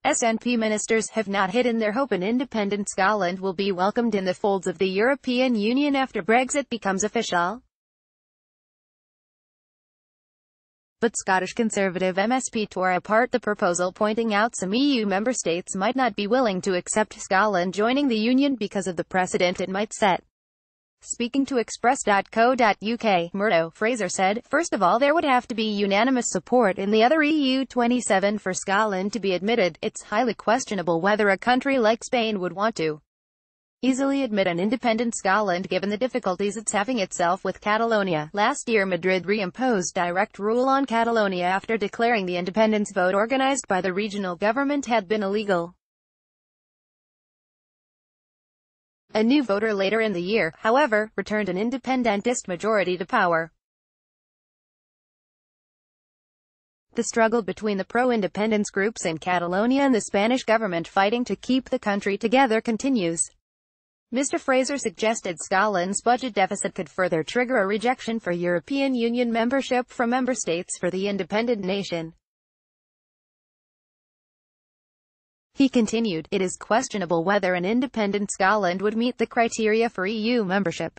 SNP ministers have not hidden their hope an independent Scotland will be welcomed in the folds of the European Union after Brexit becomes official. But Scottish Conservative MSP tore apart the proposal, pointing out some EU member states might not be willing to accept Scotland joining the Union because of the precedent it might set. Speaking to express.co.uk, Murdo Fraser said, "First of all, there would have to be unanimous support in the other EU 27 for Scotland to be admitted. It's highly questionable whether a country like Spain would want to easily admit an independent Scotland given the difficulties it's having itself with Catalonia." Last year, Madrid reimposed direct rule on Catalonia after declaring the independence vote organised by the regional government had been illegal. A new voter later in the year, however, returned an independentist majority to power. The struggle between the pro-independence groups in Catalonia and the Spanish government fighting to keep the country together continues. Mr. Fraser suggested Scotland's budget deficit could further trigger a rejection for European Union membership from member states for the independent nation. He continued, "It is questionable whether an independent Scotland would meet the criteria for EU membership.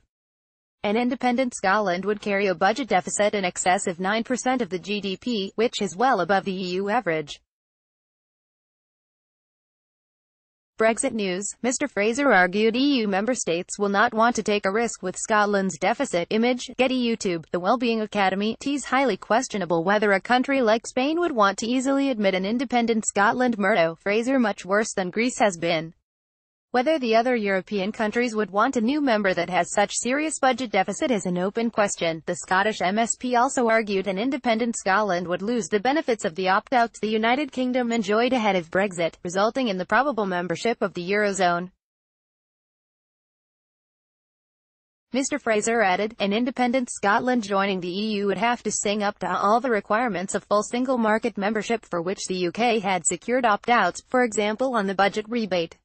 An independent Scotland would carry a budget deficit in excess of 9% of the GDP, which is well above the EU average." Brexit news. Mr. Fraser argued EU member states will not want to take a risk with Scotland's deficit. Image, Getty YouTube. The Wellbeing Academy. It's highly questionable whether a country like Spain would want to easily admit an independent Scotland. Murdo Fraser. Much worse than Greece has been. Whether the other European countries would want a new member that has such serious budget deficit is an open question. The Scottish MSP also argued an independent Scotland would lose the benefits of the opt-outs the United Kingdom enjoyed ahead of Brexit, resulting in the probable membership of the Eurozone. Mr. Fraser added, "An independent Scotland joining the EU would have to sing up to all the requirements of full single market membership for which the UK had secured opt-outs, for example on the budget rebate,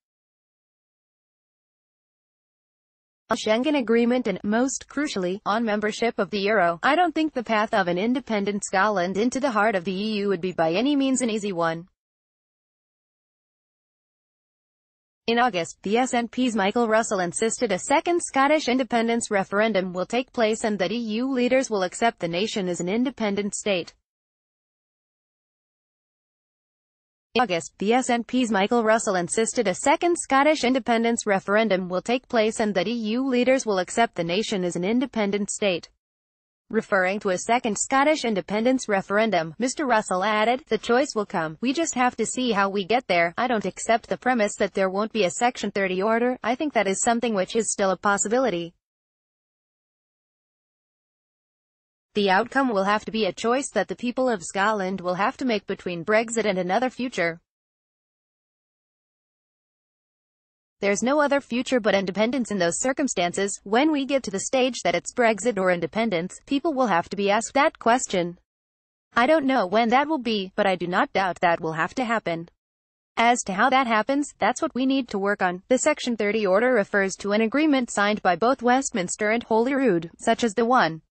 a Schengen agreement and, most crucially, on membership of the Euro. I don't think the path of an independent Scotland into the heart of the EU would be by any means an easy one." In August, the SNP's Michael Russell insisted a second Scottish independence referendum will take place and that EU leaders will accept the nation as an independent state. In August, the SNP's Michael Russell insisted a second Scottish independence referendum will take place and that EU leaders will accept the nation as an independent state. Referring to a second Scottish independence referendum, Mr. Russell added, "The choice will come. We just have to see how we get there. I don't accept the premise that there won't be a Section 30 order. I think that is something which is still a possibility. The outcome will have to be a choice that the people of Scotland will have to make between Brexit and another future. There's no other future but independence in those circumstances. When we get to the stage that it's Brexit or independence, people will have to be asked that question. I don't know when that will be, but I do not doubt that will have to happen. As to how that happens, that's what we need to work on." The Section 30 order refers to an agreement signed by both Westminster and Holyrood, such as the one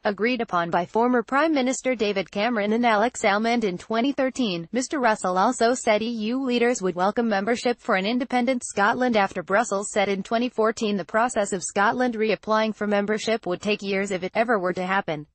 agreed upon by former Prime Minister David Cameron and Alex Salmond in 2013. Mr. Russell also said EU leaders would welcome membership for an independent Scotland after Brussels said in 2014 the process of Scotland reapplying for membership would take years if it ever were to happen.